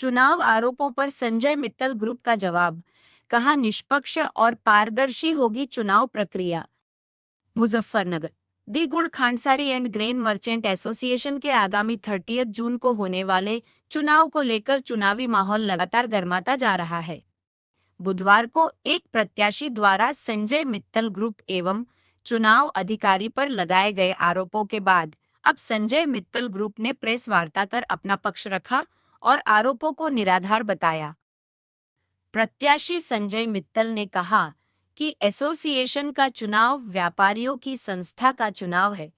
चुनाव आरोपों पर संजय मित्तल ग्रुप का जवाब, कहा निष्पक्ष और पारदर्शी होगी चुनाव प्रक्रिया। मुजफ्फरनगर दी गुड़ खांडसारी एंड ग्रेन मर्चेंट एसोसिएशन के आगामी 30 जून को होने वाले चुनाव को लेकर चुनावी माहौल लगातार गर्माता जा रहा है। बुधवार को एक प्रत्याशी द्वारा संजय मित्तल ग्रुप एवं चुनाव अधिकारी पर लगाए गए आरोपों के बाद अब संजय मित्तल ग्रुप ने प्रेस वार्ता कर अपना पक्ष रखा और आरोपों को निराधार बताया। प्रत्याशी संजय मित्तल ने कहा कि एसोसिएशन का चुनाव व्यापारियों की संस्था का चुनाव है,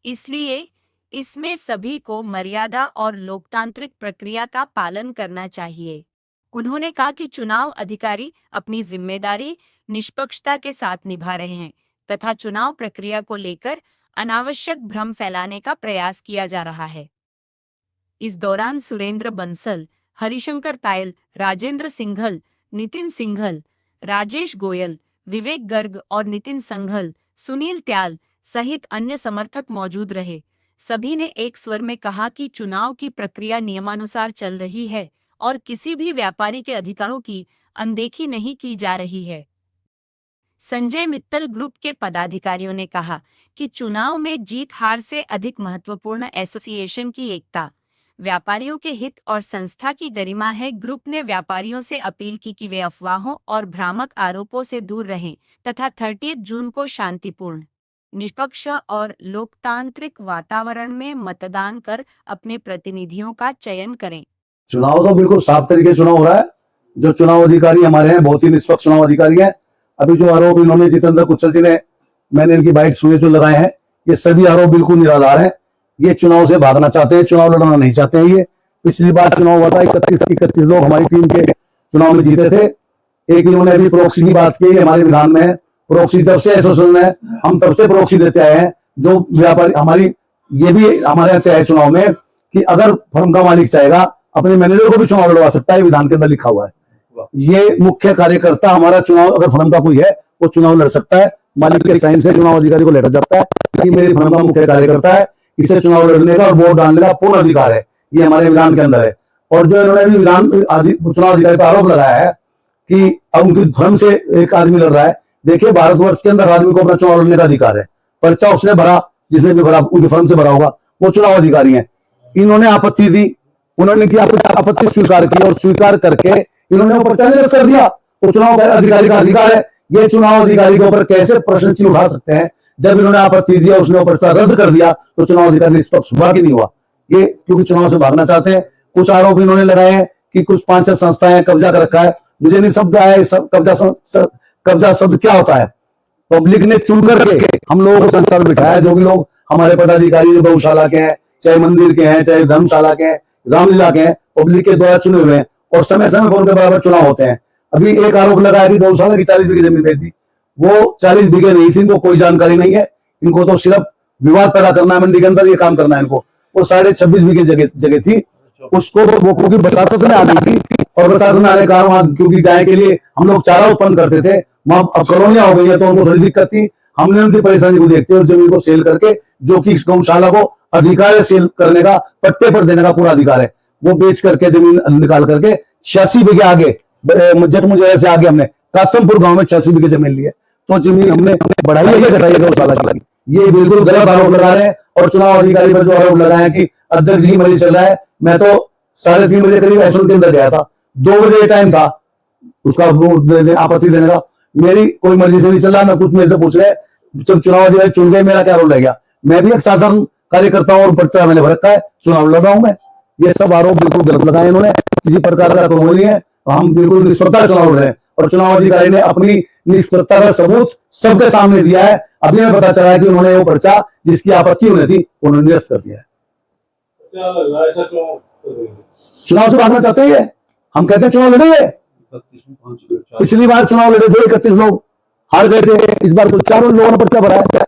इसलिए इसमें सभी को मर्यादा और लोकतांत्रिक प्रक्रिया का पालन करना चाहिए। उन्होंने कहा कि चुनाव अधिकारी अपनी जिम्मेदारी निष्पक्षता के साथ निभा रहे हैं तथा चुनाव प्रक्रिया को लेकर अनावश्यक भ्रम फैलाने का प्रयास किया जा रहा है। इस दौरान सुरेंद्र बंसल, हरिशंकर तायल, राजेंद्र सिंघल, नितिन सिंघल, राजेश गोयल, विवेक गर्ग और नितिन संघल, सुनील त्याल सहित अन्य समर्थक मौजूद रहे। सभी ने एक स्वर में कहा कि चुनाव की प्रक्रिया नियमानुसार चल रही है और किसी भी व्यापारी के अधिकारों की अनदेखी नहीं की जा रही है। संजय मित्तल ग्रुप के पदाधिकारियों ने कहा कि चुनाव में जीत हार से अधिक महत्वपूर्ण एसोसिएशन की एकता, व्यापारियों के हित और संस्था की गरिमा है। ग्रुप ने व्यापारियों से अपील की कि वे अफवाहों और भ्रामक आरोपों से दूर रहें तथा 30 जून को शांतिपूर्ण, निष्पक्ष और लोकतांत्रिक वातावरण में मतदान कर अपने प्रतिनिधियों का चयन करें। चुनाव तो बिल्कुल साफ तरीके से चुनाव हो रहा है। जो चुनाव अधिकारी हमारे हैं बहुत ही निष्पक्ष चुनाव अधिकारी हैं। अभी जो आरोप इन्होंने जितेंद्र कुचल जी ने, मैंने इनकी बाइट सुने जो लगाए हैं, ये सभी आरोप बिल्कुल निराधार हैं। ये चुनाव से भागना चाहते हैं, चुनाव लड़ना नहीं चाहते हैं। ये पिछली बार चुनाव हुआ था, 31 लोग हमारी टीम के चुनाव में जीते थे। एक इन्होंने अभी प्रोक्सी की बात की, हमारे विधान में प्रोक्सी जब से एसोसिएशन है हम तब से प्रोक्सी देते आए हैं। जो व्यापारी हमारी ये भी हमारे यहाँ तय है चुनाव में कि अगर फर्म का मालिक चाहेगा अपने मैनेजर को भी चुनाव लड़वा सकता है, विधान के अंदर लिखा हुआ है। ये मुख्य कार्यकर्ता हमारा चुनाव, अगर फर्म का कोई है वो चुनाव लड़ सकता है। मालिक के साइन से चुनाव अधिकारी को लेटर जाता है कि मेरी फर्म का मुख्य कार्यकर्ता है, इसे चुनाव लड़ने का और वोट डालने का पूर्ण अधिकार है। ये हमारे विधान के अंदर है। और जो इन्होंने भी चुनाव अधिकारी पर आरोप लगाया है कि अब उनकी फर्म से एक आदमी लड़ रहा है। देखिए, भारतवर्ष के अंदर आदमी को अपना चुनाव लड़ने का अधिकार है। पर्चा उसने भरा, जिसने भी भरा उनकी फर्म से भरा होगा, वो चुनाव अधिकारी है। इन्होंने आपत्ति दी, उन्होंने की आपत्ति स्वीकार की और स्वीकार करके इन्होंने वो पर्चा निरस्त कर दिया। वो चुनाव अधिकारी का अधिकार है। ये चुनाव अधिकारी के ऊपर कैसे प्रश्न चिन्ह उठा सकते हैं? जब इन्होंने आपत्ति दिया, उसने पर्चा रद्द कर दिया, तो चुनाव अधिकारी निष्पक्ष हुआ कि नहीं हुआ? ये क्योंकि चुनाव से भागना चाहते हैं। कुछ आरोप इन्होंने लगाए हैं कि कुछ 5-6 संस्थाएं कब्जा कर रखा है। मुझे नहीं शब्द आया कब्जा शब्द क्या होता है। पब्लिक ने चुन करके हम लोगों को संस्था में बिठाया। जो भी लोग हमारे पदाधिकारी जो गौशाला के हैं, चाहे मंदिर के हैं, चाहे धर्मशाला के हैं, रामलीला के हैं, पब्लिक के द्वारा चुने हुए हैं और समय समय पर उनके बराबर चुनाव होते हैं। अभी एक आरोप लगाया कि गौशाला की 40 बीघे जमीन थी। वो 40 बीघे नहीं थी, इनको कोई जानकारी नहीं है। इनको तो सिर्फ विवाद पैदा करना है, मंडी के अंदर ये काम करना है इनको। वो 26.5 बीघे जगह थी, उसको वो क्योंकि बरसात में आ गई थी और बरसात में आने का कारण क्योंकि गाय के लिए हम लोग चारा उत्पन्न करते थे, वहां अब कॉलोनियां हो गई है तो उनको थोड़ी दिक्कत थी। हमने उनकी परेशानी को देखते हुए जमीन को सेल करके, जो कि इस गौशाला को अधिकार है सेल करने का, पट्टे पर देने का पूरा अधिकार है, वो बेच करके जमीन निकाल करके 86 बीघे आगे जटमुजैया से आगे हमने कासमपुर गांव में 86 बीघे जमीन ली है। तो जमीन हमने बढ़ाई है, घटाई है गौशाला की। ये बिल्कुल गलत आरोप लगा रहे हैं। और चुनाव अधिकारी पर जो आरोप लगाए हैं कि अध्यक्ष जी मरीज चल रहा है, मैं तो 3:30 बजे करीब एसोन के अंदर गया था, 2 बजे टाइम था उसका आपत्ति देने का। मेरी कोई मर्जी से नहीं चल रहा, ना कुछ मेरे से पूछ रहे। जब चुनाव अधिकारी चुन गए, मेरा क्या रोल रह गया? मैं भी एक साधारण कार्यकर्ता हूं और पर्चा मैंने भर रखा है, चुनाव लड़ रहा हूं मैं। ये सब आरोप बिल्कुल गलत लगाए इन्होंने, किसी प्रकार का कोई नहीं है। हम बिल्कुल निष्पक्षता चुनाव लड़ रहे हैं और चुनाव अधिकारी ने अपनी निष्पक्षता का सबूत सबके सामने दिया है। अभी हमें पता चला है कि उन्होंने वो पर्चा जिसकी आपत्ति उन्हें थी उन्होंने निरस्त कर दिया है। चुनाव से भागना चाहते हैं। हम कहते हैं चुनाव लड़ेंगे। पिछली बार चुनाव लड़े थे, 31 लोग हार गए थे। इस बार तो 4 लोगों ने पर्चा भरा है।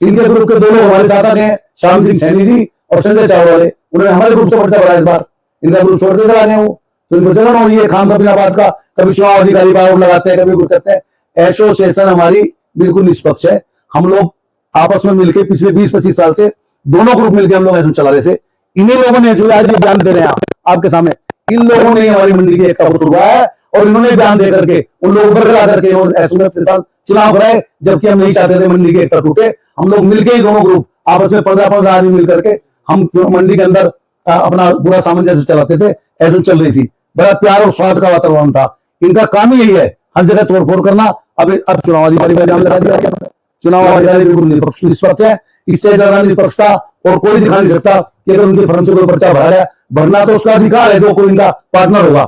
इनके ग्रुप के 2 लोग हमारे साथ आ गए, श्याम सिंह सैनी जी और संजय चावल वाले, उन्होंने हमारे ग्रुप से पर्चा भरा इस बार। इनका ग्रुप छोड़ के आ गए वो, तो इनको चलन हो रही है खान कबीलाबाद का। कभी चुनाव अधिकारी पर आरोप लगाते हैं, कभी कुछ करते हैं। एसोसिएशन हमारी बिल्कुल निष्पक्ष है। हम लोग आपस में मिलकर पिछले 20-25 साल से दोनों ग्रुप मिलकर हम लोग ऐसा चला रहे थे। इन्हीं लोगों ने जो आज ये बयान दे रहे हैं आपके सामने, इन लोगों ने हमारी मंडी की एकता को तोड़ा है और इन्होंने बयान दे करके उन लोगों पर लगा करके एसएमएफ के साथ चुनाव कराए, जबकि हम नहीं चाहते थे मंडी की एकता टूटे। हम लोग मिलकर ही दोनों ग्रुप आपस में 15-15 आदमी मिल करके हम मंडी के अंदर अपना पूरा सामंजस्य चलाते थे। ऐसे चल रही थी, बड़ा प्यार और स्वाद का वातावरण था। इनका काम ही यही है, हर जगह तोड़फोड़ करना। अब चुनाव अधिकारी पर इल्जाम लगा दिया गया। चुनाव अधिकारी बिल्कुल निष्पक्ष है, इससे ज्यादा निष्पक्षता और कोई दिखा नहीं सकता कि अगर उनके फर्म से कोई पर्चा भरा है, भरना तो उसका अधिकार है जो कोई इनका पार्टनर होगा।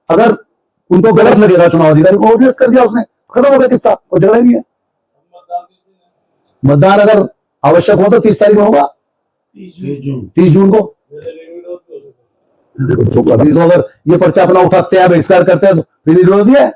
अगर उनको गलत लगेगा चुनाव अधिकारी को, ऑब्वियस कर दिया उसने, खत्म हो गया किस्सा, कोई झगड़ा ही नहीं है। मतदान अगर आवश्यक हो तो 30 तारीख में होगा, 30 जून को। तो अभी तो अगर ये पर्चा अपना उठाते हैं, बहिष्कार करते हैं, तो फिर विरोध है।